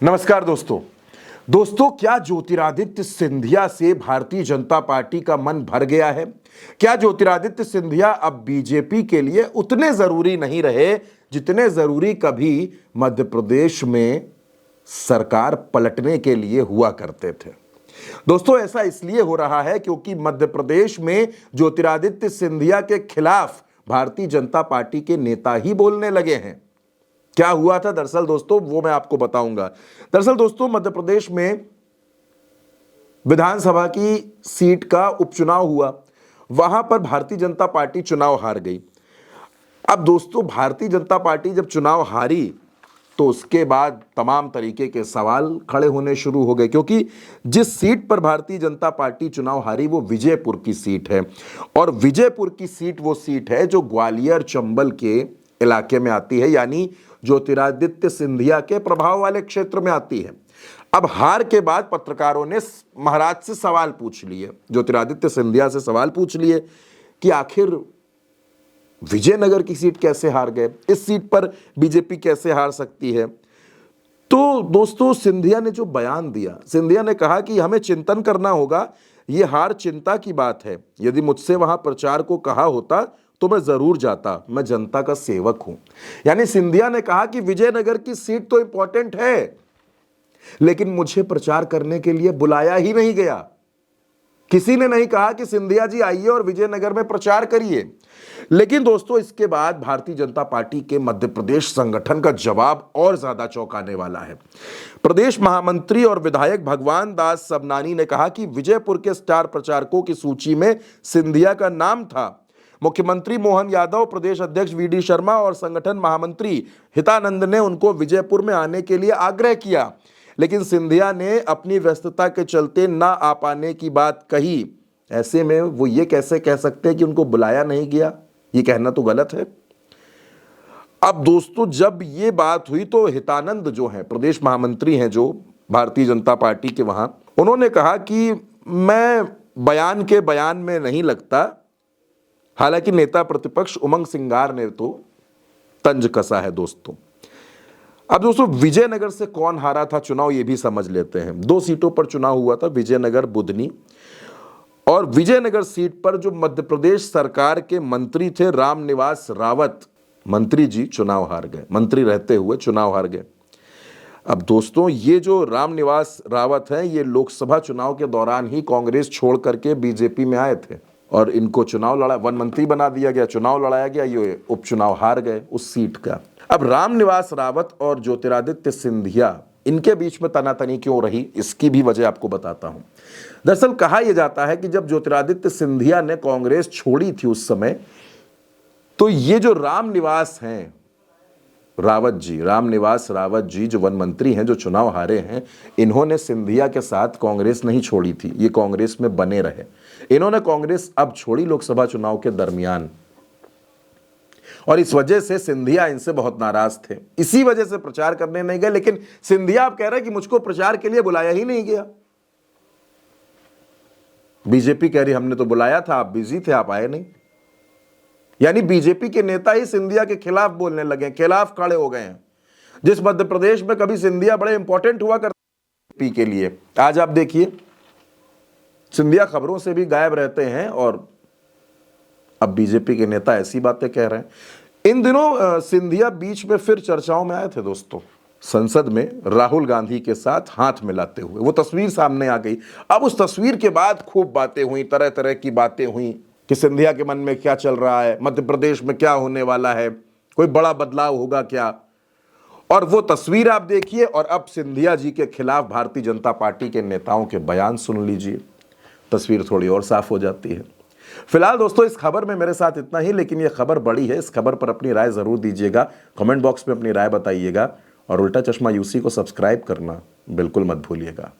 नमस्कार दोस्तों, क्या ज्योतिरादित्य सिंधिया से भारतीय जनता पार्टी का मन भर गया है? क्या ज्योतिरादित्य सिंधिया अब बीजेपी के लिए उतने जरूरी नहीं रहे जितने जरूरी कभी मध्य प्रदेश में सरकार पलटने के लिए हुआ करते थे? दोस्तों, ऐसा इसलिए हो रहा है क्योंकि मध्य प्रदेश में ज्योतिरादित्य सिंधिया के खिलाफ भारतीय जनता पार्टी के नेता ही बोलने लगे हैं। क्या हुआ था दरअसल दोस्तों, वो मैं आपको बताऊंगा। दरअसल दोस्तों, मध्य प्रदेश में विधानसभा की सीट का उपचुनाव हुआ। वहां पर भारतीय जनता पार्टी चुनाव हार गई। अब दोस्तों, भारतीय जनता पार्टी जब चुनाव हारी तो उसके बाद तमाम तरीके के सवाल खड़े होने शुरू हो गए, क्योंकि जिस सीट पर भारतीय जनता पार्टी चुनाव हारी वो विजयपुर की सीट है। और विजयपुर की सीट वो सीट है जो ग्वालियर चंबल के इलाके में आती है, यानी ज्योतिरादित्य सिंधिया के प्रभाव वाले क्षेत्र में आती है। अब हार के बाद पत्रकारों ने महाराज से सवाल पूछ लिए, ज्योतिरादित्य सिंधिया से सवाल पूछ लिए कि आखिर विजयनगर की सीट कैसे हार गए, इस सीट पर बीजेपी कैसे हार सकती है? तो दोस्तों, सिंधिया ने जो बयान दिया, सिंधिया ने कहा कि हमें चिंतन करना होगा, यह हार चिंता की बात है। यदि मुझसे वहां प्रचार को कहा होता तो मैं जरूर जाता, मैं जनता का सेवक हूं। यानी सिंधिया ने कहा कि विजयनगर की सीट तो इंपॉर्टेंट है, लेकिन मुझे प्रचार करने के लिए बुलाया ही नहीं गया। किसी ने नहीं कहा कि सिंधिया जी आइए और विजयनगर में प्रचार करिए। लेकिन दोस्तों, इसके बाद भारतीय जनता पार्टी के मध्य प्रदेश संगठन का जवाब और ज्यादा चौंकाने वाला है। प्रदेश महामंत्री और विधायक भगवान दास सबनानी ने कहा कि विजयपुर के स्टार प्रचारकों की सूची में सिंधिया का नाम था। मुख्यमंत्री मोहन यादव, प्रदेश अध्यक्ष वी.डी. शर्मा और संगठन महामंत्री हितानंद ने उनको विजयपुर में आने के लिए आग्रह किया, लेकिन सिंधिया ने अपनी व्यस्तता के चलते ना आ पाने की बात कही। ऐसे में वो ये कैसे कह सकते हैं कि उनको बुलाया नहीं गया? ये कहना तो गलत है। अब दोस्तों, जब ये बात हुई तो हितानंद जो है, प्रदेश महामंत्री हैं जो भारतीय जनता पार्टी के, वहां उन्होंने कहा कि मैं बयान में नहीं लगता। हालांकि नेता प्रतिपक्ष उमंग सिंगार ने तो तंज कसा है दोस्तों। अब दोस्तों, विजयनगर से कौन हारा था चुनाव, ये भी समझ लेते हैं। 2 सीटों पर चुनाव हुआ था, विजयनगर बुधनी। और विजयनगर सीट पर जो मध्य प्रदेश सरकार के मंत्री थे रामनिवास रावत, मंत्री जी चुनाव हार गए, मंत्री रहते हुए चुनाव हार गए। अब दोस्तों, ये जो रामनिवास रावत हैं, ये लोकसभा चुनाव के दौरान ही कांग्रेस छोड़ करके बीजेपी में आए थे और इनको चुनाव लड़ा, वन मंत्री बना दिया गया, चुनाव लड़ाया गया, ये उपचुनाव हार गए उस सीट का। अब रामनिवास रावत और ज्योतिरादित्य सिंधिया, इनके बीच में तनातनी क्यों रही, इसकी भी वजह आपको बताता हूं। दरअसल कहा यह जाता है कि जब ज्योतिरादित्य सिंधिया ने कांग्रेस छोड़ी थी उस समय, तो ये जो रामनिवास हैं रामनिवास रावत जी जो वन मंत्री हैं, जो चुनाव हारे हैं, इन्होंने सिंधिया के साथ कांग्रेस नहीं छोड़ी थी, ये कांग्रेस में बने रहे। इन्होंने कांग्रेस अब छोड़ी लोकसभा चुनाव के दरमियान, और इस वजह से सिंधिया इनसे बहुत नाराज थे, इसी वजह से प्रचार करने नहीं गए। लेकिन सिंधिया अब कह रहे हैं कि मुझको प्रचार के लिए बुलाया ही नहीं गया। बीजेपी कह रही हमने तो बुलाया था, आप बिजी थे, आप आए नहीं। यानी बीजेपी के नेता ही सिंधिया के खिलाफ बोलने लगे, खिलाफ खड़े हो गए हैं। जिस मध्य प्रदेश में कभी सिंधिया बड़े इंपॉर्टेंट हुआ करते के लिए, आज आप देखिए सिंधिया खबरों से भी गायब रहते हैं और अब बीजेपी के नेता ऐसी बातें कह रहे हैं। इन दिनों सिंधिया बीच में फिर चर्चाओं में आए थे दोस्तों, संसद में राहुल गांधी के साथ हाथ मिलाते हुए। वो तस्वीर सामने आ गई। अब उस तस्वीर के बाद खूब बातें हुई, तरह तरह की बातें हुई कि सिंधिया के मन में क्या चल रहा है, मध्य प्रदेश में क्या होने वाला है, कोई बड़ा बदलाव होगा क्या। और वो तस्वीर आप देखिए, और अब सिंधिया जी के खिलाफ भारतीय जनता पार्टी के नेताओं के बयान सुन लीजिए, तस्वीर थोड़ी और साफ हो जाती है। फिलहाल दोस्तों, इस खबर में मेरे साथ इतना ही, लेकिन यह खबर बड़ी है, इस खबर पर अपनी राय जरूर दीजिएगा, कमेंट बॉक्स में अपनी राय बताइएगा, और उल्टा चश्मा यूसी को सब्सक्राइब करना बिल्कुल मत भूलिएगा।